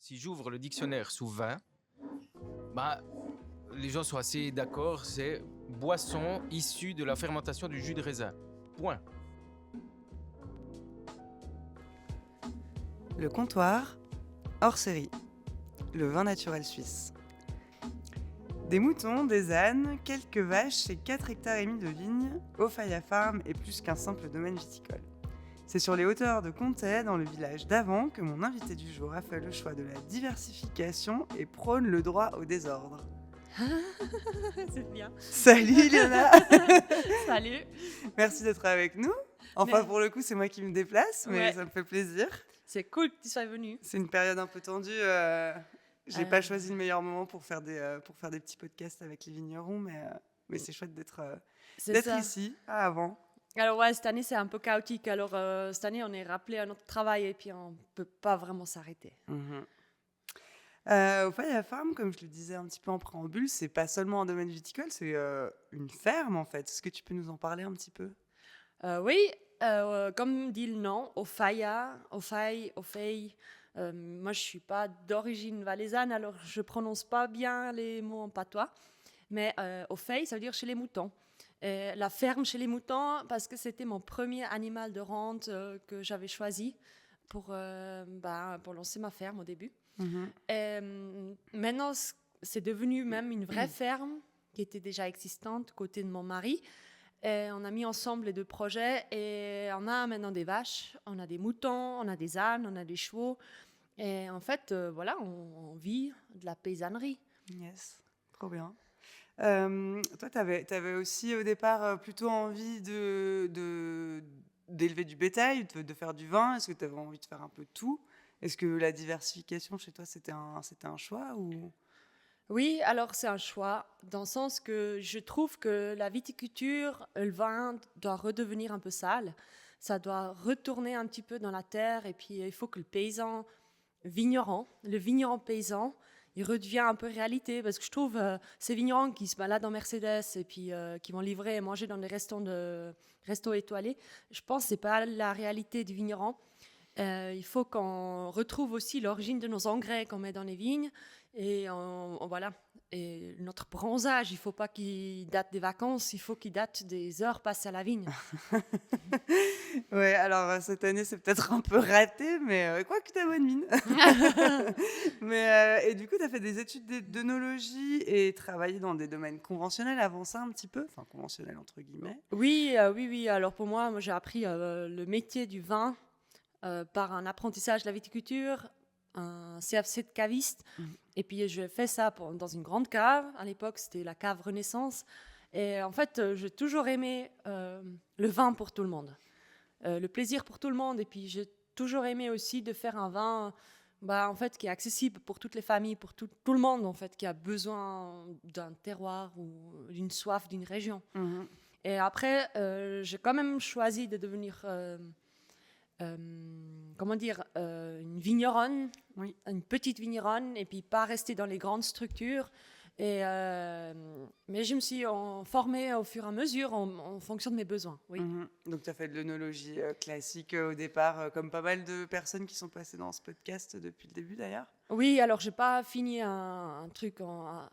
Si j'ouvre le dictionnaire sous vin, bah, les gens sont assez d'accord, c'est boisson issue de la fermentation du jus de raisin. Point. Le comptoir, hors série, le vin naturel suisse. Des moutons, des ânes, quelques vaches et 4 hectares et demi de vignes, Ofaya Farm est plus qu'un simple domaine viticole. C'est sur les hauteurs de Comté, dans le village d'Avant, que mon invité du jour a fait le choix de la diversification et prône le droit au désordre. C'est bien. Salut Léona. Salut. Merci d'être avec nous. Enfin, Mais- pour le coup, c'est moi qui me déplace, mais Ouais. ça me fait plaisir. C'est cool que tu sois venu. C'est une période un peu tendue. J'ai pas choisi le meilleur moment pour faire des petits podcasts avec les vignerons, mais c'est chouette d'être C'est ça. ici, à Avant. Alors ouais, cette année c'est un peu chaotique. Alors cette année on est rappelé à notre travail et puis on peut pas vraiment s'arrêter. Ofaya Farm, comme je le disais un petit peu en préambule, c'est pas seulement un domaine viticole, c'est une ferme en fait. Est-ce que tu peux nous en parler un petit peu? Oui, comme dit le nom, Ofaya, Ofei. Moi je suis pas d'origine valaisanne, alors je prononce pas bien les mots en patois. Mais Ofei, ça veut dire chez les moutons. La ferme chez les moutons, parce que c'était mon premier animal de rente que j'avais choisi pour lancer ma ferme au début. Maintenant, c'est devenu même une vraie ferme qui était déjà existante côté de mon mari. Et on a mis ensemble les deux projets et on a maintenant des vaches, on a des moutons, on a des ânes, on a des chevaux. Et en fait, voilà, on vit de la paysannerie. Yes, trop bien. Toi, tu avais aussi au départ plutôt envie d'élever du bétail, de faire du vin. Est-ce que tu avais envie de faire un peu de tout? Est-ce que la diversification chez toi, c'était un choix ou... Oui, alors c'est un choix, dans le sens que je trouve que la viticulture, le vin doit redevenir un peu sale. Ça doit retourner un petit peu dans la terre et puis il faut que le paysan le vigneron paysan, il redevient un peu réalité parce que je trouve ces vignerons qui se baladent en Mercedes et puis qui vont livrer et manger dans des restos étoilés, je pense que c'est pas la réalité du vigneron. Il faut qu'on retrouve aussi l'origine de nos engrais qu'on met dans les vignes et voilà. Et notre bronzage, il ne faut pas qu'il date des vacances, il faut qu'il date des heures passées à la vigne. Ouais, alors cette année, c'est peut-être un peu raté, mais quoi que tu as bonne mine. Et du coup, tu as fait des études d'œnologie et travaillé dans des domaines conventionnels avant ça un petit peu, enfin conventionnels entre guillemets. Oui. Alors pour moi j'ai appris le métier du vin par un apprentissage de la viticulture, un CFC de caviste. Et puis je fais ça dans une grande cave. À l'époque, c'était la cave Renaissance. Et en fait, j'ai toujours aimé le vin pour tout le monde, le plaisir pour tout le monde. Et puis j'ai toujours aimé aussi de faire un vin en fait, qui est accessible pour toutes les familles, pour tout le monde en fait, qui a besoin d'un terroir ou d'une soif d'une région. Et après, j'ai quand même choisi de devenir... une vigneronne, Oui. une petite vigneronne, et puis pas rester dans les grandes structures. Mais je me suis formée au fur et à mesure en fonction de mes besoins. Oui. Donc, tu as fait de l'œnologie classique au départ, comme pas mal de personnes qui sont passées dans ce podcast depuis le début d'ailleurs. Oui, alors j'ai pas fini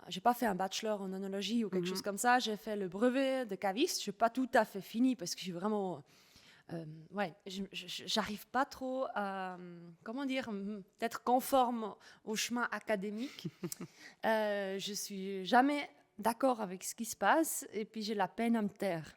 j'ai pas fait un bachelor en œnologie ou quelque chose comme ça. J'ai fait le brevet de caviste. Je n'ai pas tout à fait fini parce que je suis vraiment... j'arrive pas trop à, d'être conforme au chemin académique. Je suis jamais d'accord avec ce qui se passe et puis j'ai la peine à me taire.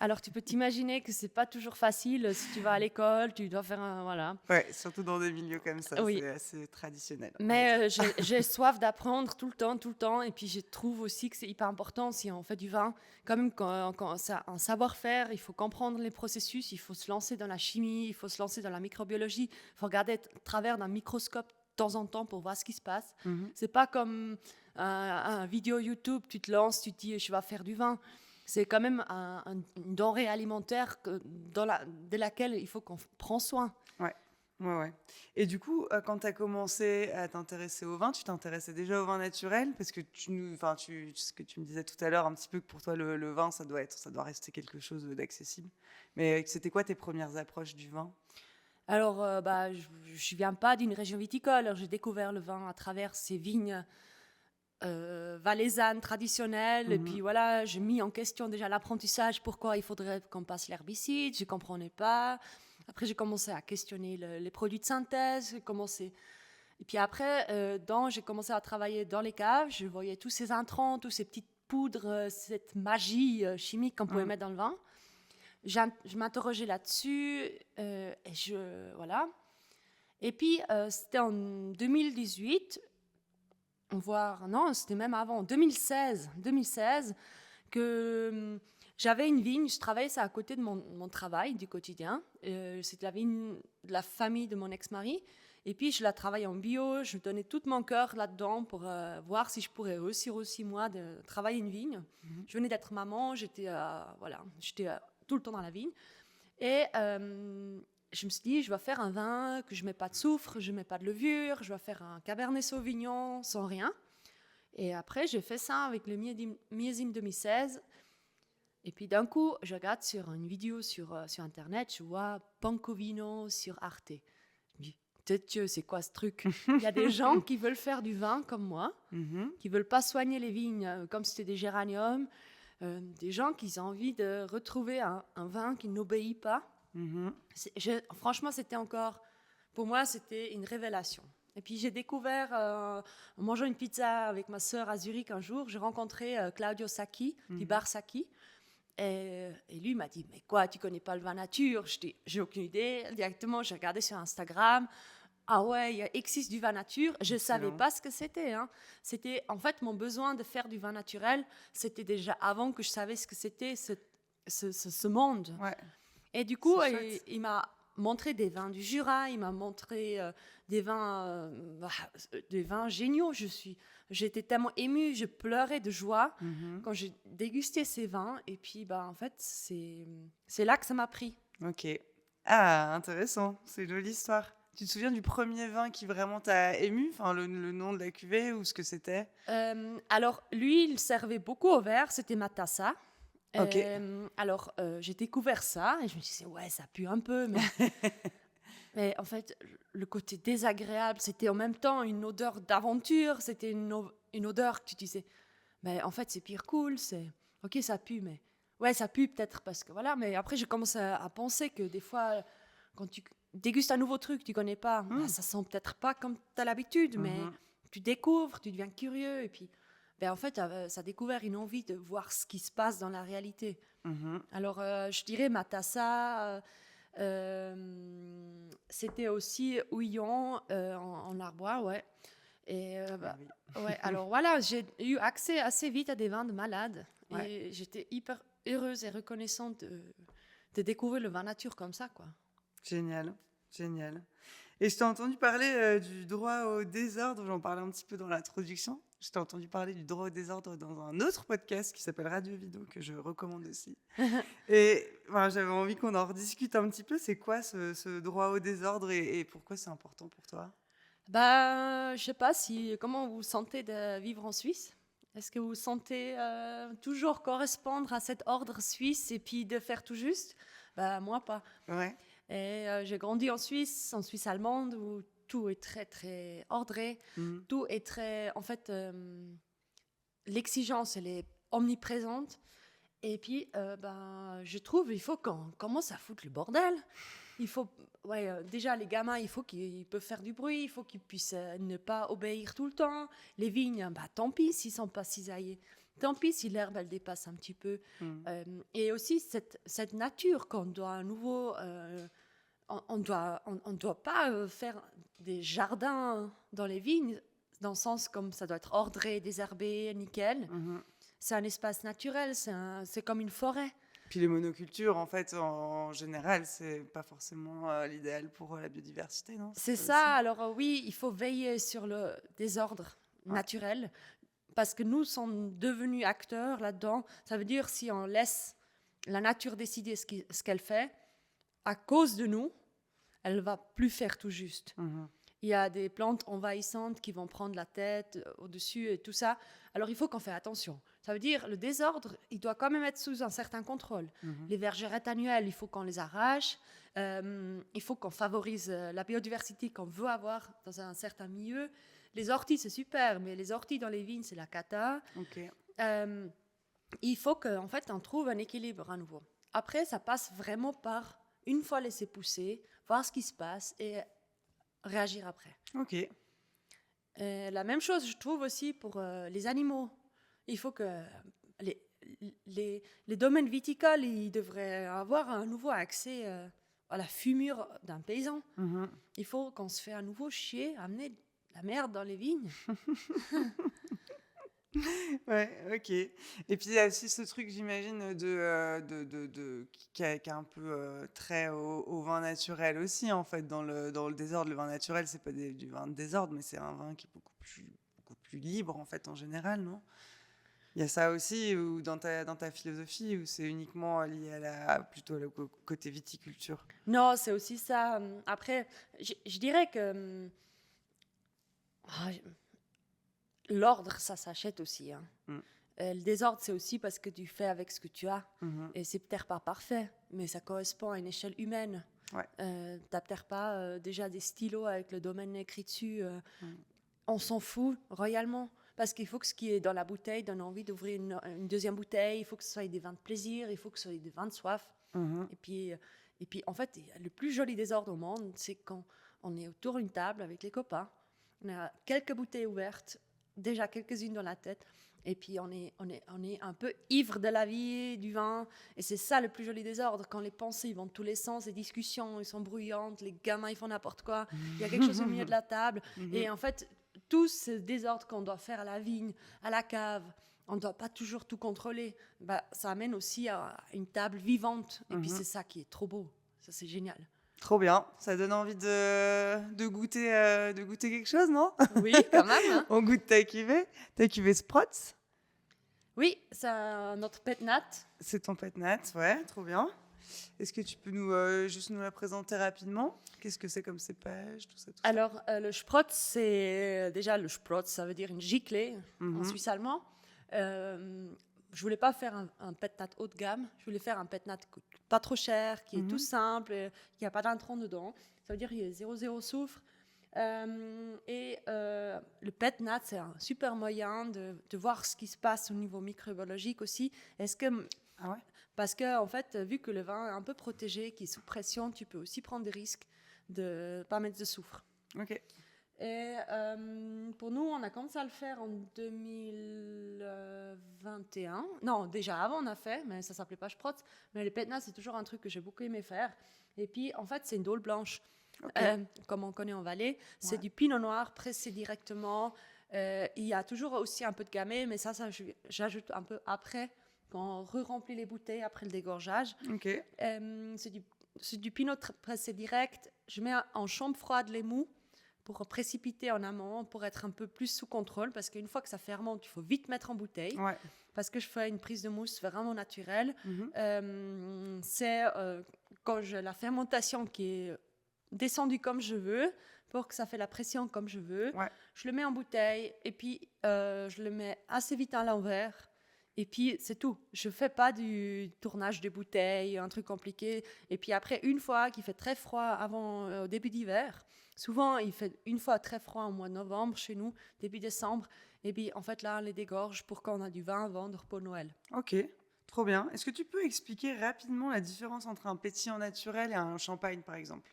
Alors tu peux t'imaginer que c'est pas toujours facile si tu vas à l'école, tu dois faire voilà. Ouais, surtout dans des milieux comme ça, Oui. c'est assez traditionnel. Mais j'ai soif d'apprendre tout le temps. Et puis je trouve aussi que c'est hyper important si on fait du vin. Quand même, quand ça, un savoir-faire, il faut comprendre les processus, il faut se lancer dans la chimie, il faut se lancer dans la microbiologie, il faut regarder à travers d'un microscope de temps en temps pour voir ce qui se passe. C'est pas comme un vidéo YouTube, tu te lances, tu te dis je vais faire du vin. C'est quand même une denrée alimentaire de laquelle il faut qu'on prenne soin. Ouais. Et du coup, quand tu as commencé à t'intéresser au vin, tu t'intéressais déjà au vin naturel parce que ce que tu me disais tout à l'heure, un petit peu que pour toi, le vin, ça doit rester quelque chose d'accessible. Mais c'était quoi tes premières approches du vin? Alors, je viens pas d'une région viticole. Alors, j'ai découvert le vin à travers ces vignes valaisannes traditionnelles. Et puis voilà, j'ai mis en question déjà l'apprentissage. Pourquoi il faudrait qu'on passe l'herbicide? Je comprenais pas. Après, j'ai commencé à questionner les produits de synthèse. Et puis après, j'ai commencé à travailler dans les caves. Je voyais tous ces intrants, toutes ces petites poudres, cette magie chimique qu'on pouvait mettre dans le vin. Je m'interrogeais là-dessus. Voilà. Et puis, c'était en 2018, non, c'était même avant, en 2016 que j'avais une vigne. Je travaillais ça à côté de mon travail du quotidien. C'était la vigne de la famille de mon ex-mari. Et puis, je la travaillais en bio. Je donnais tout mon cœur là-dedans pour voir si je pourrais réussir aussi, moi, de travailler une vigne. Je venais d'être maman. J'étais tout le temps dans la vigne. Et je me suis dit, je vais faire un vin que je ne mets pas de soufre, je ne mets pas de levure. Je vais faire un Cabernet Sauvignon sans rien. Et après, j'ai fait ça avec le millésime 2016. Et puis d'un coup, je regarde sur une vidéo sur Internet, je vois Pancovino sur Arte. Je me dis, Dieu, c'est quoi ce truc? Il y a des gens qui veulent faire du vin comme moi, qui ne veulent pas soigner les vignes comme si c'était des géraniums, des gens qui ont envie de retrouver un vin qui n'obéit pas. Franchement, pour moi, c'était une révélation. Et puis j'ai découvert, en mangeant une pizza avec ma sœur à Zurich un jour, j'ai rencontré Claudio Sacchi, du bar Sacchi. Et lui m'a dit, mais quoi, tu connais pas le vin nature? Je dis, j'ai aucune idée. Directement, j'ai regardé sur Instagram. Ah ouais, il existe du vin nature. Je ne savais pas ce que c'était. C'était, en fait, mon besoin de faire du vin naturel, c'était déjà avant que je savais ce que c'était ce monde. Ouais. Et du coup, il m'a montré des vins du Jura, il m'a montré des vins géniaux. J'étais tellement émue, je pleurais de joie quand j'ai dégusté ces vins. Et puis, en fait, c'est là que ça m'a pris. Ok. Ah, intéressant. C'est une jolie histoire. Tu te souviens du premier vin qui vraiment t'a ému, enfin le nom de la cuvée ou ce que c'était? Alors, lui, il servait beaucoup au verre, c'était Matassa. Okay. Alors, j'ai découvert ça et je me disais, ouais, ça pue un peu, mais, mais en fait, le côté désagréable, c'était en même temps une odeur d'aventure, c'était une odeur que tu disais, mais en fait, c'est pire cool, ok, ça pue, mais ouais, ça pue peut-être parce que voilà, mais après, j'ai commencé à penser que des fois, quand tu dégustes un nouveau truc, tu connais pas, ça sent peut-être pas comme tu as l'habitude, mais tu découvres, tu deviens curieux et puis. En fait, ça a découvert une envie de voir ce qui se passe dans la réalité. Alors, je dirais Matassa, c'était aussi Houillon en Arbois, ouais. Et ouais, alors voilà, j'ai eu accès assez vite à des vins de malades. Ouais. Et j'étais hyper heureuse et reconnaissante de découvrir le vin nature comme ça, quoi. Génial, génial. Et je t'ai entendu parler du droit au désordre, j'en parlais un petit peu dans l'introduction. Je t'ai entendu parler du droit au désordre dans un autre podcast qui s'appelle Radio Vido, que je recommande aussi. Et j'avais envie qu'on en rediscute un petit peu. C'est quoi ce droit au désordre et pourquoi c'est important pour toi? Je sais pas comment vous vous sentez de vivre en Suisse. Est-ce que vous vous sentez toujours correspondre à cet ordre suisse et puis de faire tout juste? Moi, pas. Ouais. Et j'ai grandi en Suisse allemande, où tout est très, très ordré. Tout est très... En fait, l'exigence, elle est omniprésente. Et puis, je trouve il faut qu'on commence à foutre le bordel. Il faut... déjà, les gamins, il faut qu'ils peuvent faire du bruit. Il faut qu'ils puissent ne pas obéir tout le temps. Les vignes, tant pis s'ils ne sont pas cisaillés. Tant pis si l'herbe, elle dépasse un petit peu. Et aussi, cette nature qu'on doit à nouveau... on ne doit pas faire des jardins dans les vignes, dans le sens comme ça doit être ordré, désherbé, nickel. C'est un espace naturel, c'est comme une forêt. Puis les monocultures, en fait, en général, c'est pas forcément l'idéal pour la biodiversité, non? C'est ça. Alors oui, il faut veiller sur le désordre naturel, parce que nous sommes devenus acteurs là-dedans. Ça veut dire si on laisse la nature décider ce qu'elle fait, à cause de nous, elle va plus faire tout juste. Il y a des plantes envahissantes qui vont prendre la tête au-dessus et tout ça. Alors, il faut qu'on fasse attention. Ça veut dire, le désordre, il doit quand même être sous un certain contrôle. Les vergerettes annuelles, il faut qu'on les arrache. Il faut qu'on favorise la biodiversité qu'on veut avoir dans un certain milieu. Les orties, c'est super, mais les orties dans les vignes, c'est la cata. Ok. Il faut qu'en fait, on trouve un équilibre à nouveau. Après, ça passe vraiment par, une fois laisser pousser, voir ce qui se passe et réagir après. Ok. La même chose, je trouve aussi pour les animaux. Il faut que les domaines viticoles, ils devraient avoir à nouveau accès à la fumure d'un paysan. Il faut qu'on se fait à nouveau chier, amener de la merde dans les vignes. Ouais, ok. Et puis il y a aussi ce truc, j'imagine, qui a un peu trait au vin naturel aussi, en fait, dans le désordre. Le vin naturel, c'est pas du vin de désordre, mais c'est un vin qui est beaucoup plus libre, en fait, en général, non? Il y a ça aussi, ou dans ta philosophie, ou c'est uniquement lié plutôt au côté viticulture? Non, c'est aussi ça. Après, je dirais que l'ordre, ça s'achète aussi. Hein. Le désordre, c'est aussi parce que tu fais avec ce que tu as. Et c'est peut-être pas parfait, mais ça correspond à une échelle humaine. Ouais. T'as peut-être pas déjà des stylos avec le domaine écrit dessus. On s'en fout royalement. Parce qu'il faut que ce qui est dans la bouteille donne envie d'ouvrir une deuxième bouteille. Il faut que ce soit des vins de plaisir. Il faut que ce soit des vins de soif. Et puis, en fait, le plus joli désordre au monde, c'est quand on est autour d'une table avec les copains. On a quelques bouteilles ouvertes, déjà quelques-unes dans la tête. Et puis, on est un peu ivre de la vie, du vin. Et c'est ça le plus joli désordre. Quand les pensées ils vont de tous les sens, les discussions ils sont bruyantes, les gamins ils font n'importe quoi. Il y a quelque chose au milieu de la table. Et en fait, tout ce désordre qu'on doit faire à la vigne, à la cave, on ne doit pas toujours tout contrôler. Ça amène aussi à une table vivante. Et puis, c'est ça qui est trop beau. Ça, c'est génial. Trop bien. Ça donne envie de goûter quelque chose, non? Oui, quand même. Hein. On goûte ta cuvée Sprots. Oui, c'est notre pet nat. C'est ton pet nat, ouais, trop bien. Est-ce que tu peux juste nous la présenter rapidement? Qu'est-ce que c'est comme cépage, tout ça? Alors, le Sprott, c'est déjà le Sprott, ça veut dire une giclée en suisse allemand. Je voulais pas faire un pet nat haut de gamme. Je voulais faire un pet nat pas trop cher, qui est tout simple, qui a pas d'intron dedans. Ça veut dire qu'il y a 0,0 soufre. Le pet nat, c'est un super moyen de voir ce qui se passe au niveau microbiologique aussi. Ah ouais? Parce que, en fait, vu que le vin est un peu protégé, qui est sous pression, tu peux aussi prendre des risques de ne pas mettre de soufre. Ok. Et pour nous, on a commencé à le faire en 2021. Non, déjà avant, on a fait, mais ça ne s'appelait pas Sprott. Mais le Petna, c'est toujours un truc que j'ai beaucoup aimé faire. Et puis, en fait, c'est une dôle blanche, comme on connaît en Valais. C'est du pinot noir pressé directement. Il y a toujours aussi un peu de gamay, mais ça j'ajoute un peu après, quand on re-remplit les bouteilles après le dégorgeage. Ok. C'est du pinot pressé direct. Je mets en chambre froide les mous pour précipiter en amont, pour être un peu plus sous contrôle, parce qu'une fois que ça fermente, il faut vite mettre en bouteille. Ouais. Parce que je fais une prise de mousse vraiment naturelle. C'est quand j'ai la fermentation qui est descendue comme je veux, pour que ça fait la pression comme je veux. Ouais. Je le mets en bouteille, et puis je le mets assez vite à l'envers. Et puis, c'est tout. Je ne fais pas du tournage de bouteilles, un truc compliqué. Et puis après, une fois qu'il fait très froid au début d'hiver, souvent, il fait une fois très froid au mois de novembre chez nous, début décembre. Et puis, en fait, là, on les dégorge pour qu'on a du vin à vendre pour Noël. Ok, trop bien. Est-ce que tu peux expliquer rapidement la différence entre un pétillant naturel et un champagne, par exemple?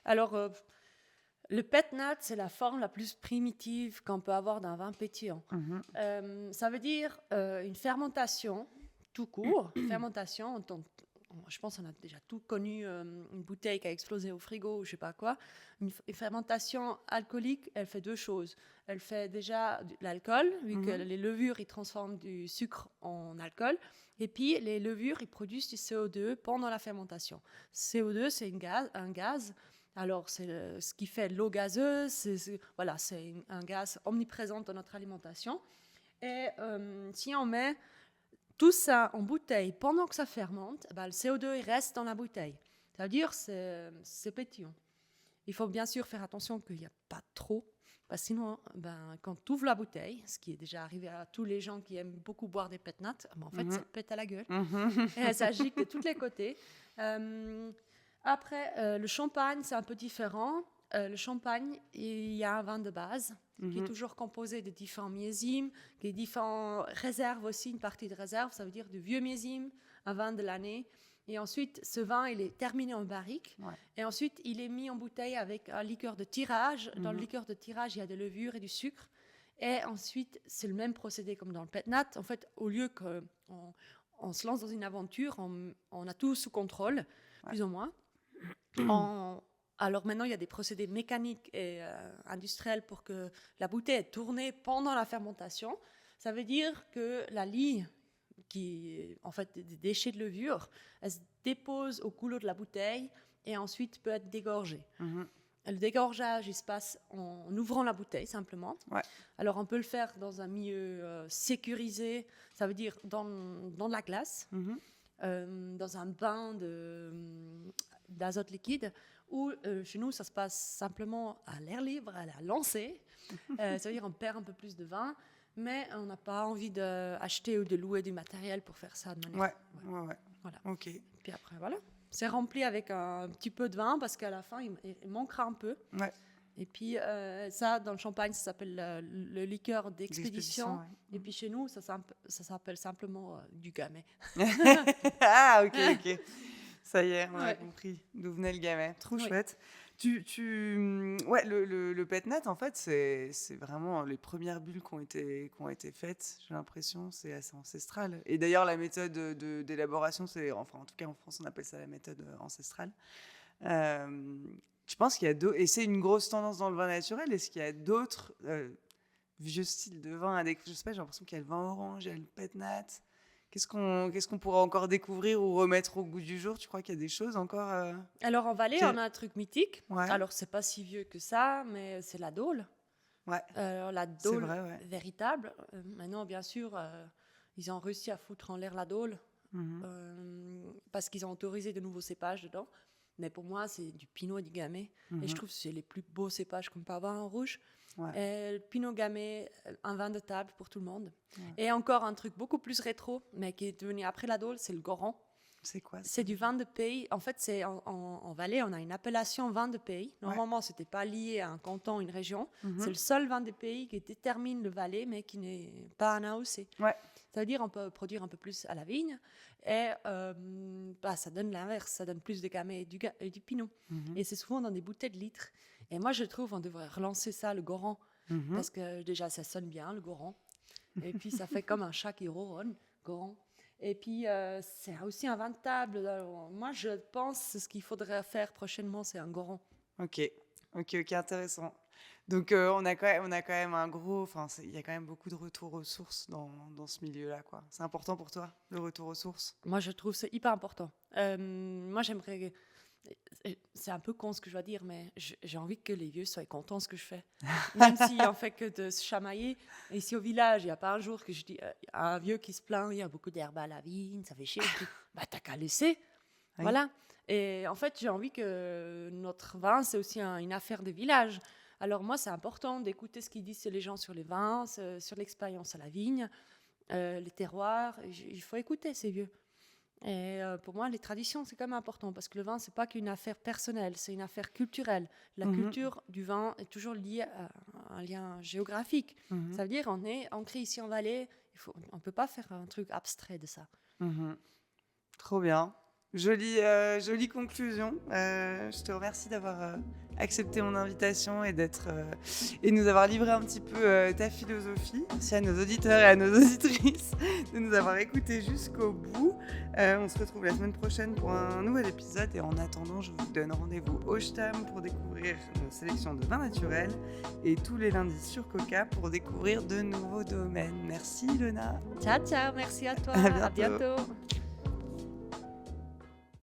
Alors, le pet nat, c'est la forme la plus primitive qu'on peut avoir d'un vin pétillant. Ça veut dire une fermentation, tout court. Fermentation, je pense qu'on a déjà tout connu, une bouteille qui a explosé au frigo ou je ne sais pas quoi. Une fermentation alcoolique, elle fait deux choses. Elle fait déjà de l'alcool, vu que les levures, ils transforment du sucre en alcool. Et puis, les levures, ils produisent du CO2 pendant la fermentation. CO2, c'est un gaz. Alors, c'est ce qui fait l'eau gazeuse, c'est un gaz omniprésent dans notre alimentation. Et si on met tout ça en bouteille pendant que ça fermente, le CO2 il reste dans la bouteille. Ça veut dire c'est pétillant. Il faut bien sûr faire attention qu'il n'y a pas trop. Parce que sinon, quand tu ouvres la bouteille, ce qui est déjà arrivé à tous les gens qui aiment beaucoup boire des pet-nat, en fait, ça te pète à la gueule. Et ça gicle de tous les côtés. Après, le champagne, c'est un peu différent. Le champagne, il y a un vin de base qui est toujours composé de différents millésimes, qui différents réserves aussi, une partie de réserve, ça veut dire du vieux millésime, un vin de l'année. Et ensuite, ce vin, il est terminé en barrique. Ouais. Et ensuite, il est mis en bouteille avec un liqueur de tirage. Dans le liqueur de tirage, il y a de levure et du sucre. Et ensuite, c'est le même procédé comme dans le pet-nat. En fait, au lieu qu'on se lance dans une aventure, on a tout sous contrôle, plus ou moins. Alors maintenant, il y a des procédés mécaniques et industriels pour que la bouteille est tournée pendant la fermentation. Ça veut dire que la lie, qui en fait des déchets de levure, elle se dépose au goulot de la bouteille et ensuite peut être dégorgée. Le dégorgeage, il se passe en ouvrant la bouteille simplement. Ouais. Alors on peut le faire dans un milieu sécurisé, ça veut dire dans de la glace, dans un bain d'azote liquide, ou chez nous ça se passe simplement à l'air libre, à la lancée. Ça veut dire on perd un peu plus de vin. Mais on n'a pas envie d'acheter ou de louer du matériel pour faire ça de manière... Ouais. Voilà. Ok. Puis après, voilà. C'est rempli avec un petit peu de vin parce qu'à la fin, il manquera un peu. Ouais. Et puis, ça, dans le champagne, ça s'appelle le liqueur d'expédition. Ouais. Et puis, chez nous, ça s'appelle simplement du gamay. Ah, ok. Ça y est, on a compris d'où venait le gamay. Trop chouette. Le pet-nat, en fait, c'est vraiment les premières bulles qui ont été faites, j'ai l'impression, c'est assez ancestral. Et d'ailleurs, la méthode d'élaboration, en tout cas en France, on appelle ça la méthode ancestrale. Tu penses qu'il y a d'autres, et c'est une grosse tendance dans le vin naturel, est-ce qu'il y a d'autres vieux styles de vin avec, je sais pas, j'ai l'impression qu'il y a le vin orange, il y a le pet-nat. Qu'est-ce qu'on pourra encore découvrir ou remettre au goût du jour? Tu crois qu'il y a des choses encore Alors, en Valais, on a un truc mythique. Ouais. Alors, c'est pas si vieux que ça, mais c'est la Dôle. Ouais. La Dôle véritable. Maintenant, bien sûr, ils ont réussi à foutre en l'air la Dôle parce qu'ils ont autorisé de nouveaux cépages dedans. Mais pour moi, c'est du Pinot et du Gamay. Et je trouve que c'est les plus beaux cépages qu'on peut avoir en rouge. Ouais. Le Pinot Gamay, un vin de table pour tout le monde. Ouais. Et encore un truc beaucoup plus rétro, mais qui est devenu après la Dôle, c'est le Goran. C'est quoi ça? C'est du vin de pays. En fait, c'est en Valais, on a une appellation vin de pays. Normalement, c'était pas lié à un canton, une région. C'est le seul vin de pays qui détermine le Valais, mais qui n'est pas un AOC. Ouais. Ça veut dire qu'on peut produire un peu plus à la vigne. Et ça donne l'inverse, ça donne plus de Gamay et du Pinot. Et c'est souvent dans des bouteilles de litres. Et moi, je trouve qu'on devrait relancer ça, le Goran, parce que déjà, ça sonne bien, le Goran. Et puis, ça fait comme un chat qui ronronne, Goran. Et puis, c'est aussi un vin de table. Alors, moi, je pense que ce qu'il faudrait faire prochainement, c'est un Goran. Ok, intéressant. Donc, on a quand même un gros... Enfin, il y a quand même beaucoup de retour aux sources dans ce milieu-là, quoi. C'est important pour toi, le retour aux sources? Moi, je trouve que c'est hyper important. Moi, j'aimerais... C'est un peu con ce que je dois dire, mais j'ai envie que les vieux soient contents de ce que je fais. Même s'il en fait que de se chamailler. Et ici au village, il n'y a pas un jour que je dis à un vieux qui se plaint, il y a beaucoup d'herbe à la vigne, ça fait chier. Je dis, t'as qu'à laisser. Oui. Voilà. Et en fait, j'ai envie que notre vin, c'est aussi une affaire de village. Alors moi, c'est important d'écouter ce qu'ils disent les gens sur les vins, sur l'expérience à la vigne, les terroirs. Il faut écouter ces vieux. Et pour moi, les traditions, c'est quand même important parce que le vin, c'est pas qu'une affaire personnelle, c'est une affaire culturelle. La culture du vin est toujours liée à un lien géographique. Ça veut dire on est ancré ici en Valais, on peut pas faire un truc abstrait de ça. Trop bien. Jolie conclusion. Je te remercie d'avoir accepté mon invitation et de nous avoir livré un petit peu ta philosophie. Merci à nos auditeurs et à nos auditrices de nous avoir écoutés jusqu'au bout. On se retrouve la semaine prochaine pour un nouvel épisode et en attendant, je vous donne rendez-vous au Stam pour découvrir nos sélections de vins naturels et tous les lundis sur Coca pour découvrir de nouveaux domaines. Merci Ilona. Ciao, merci à toi. À bientôt. À bientôt.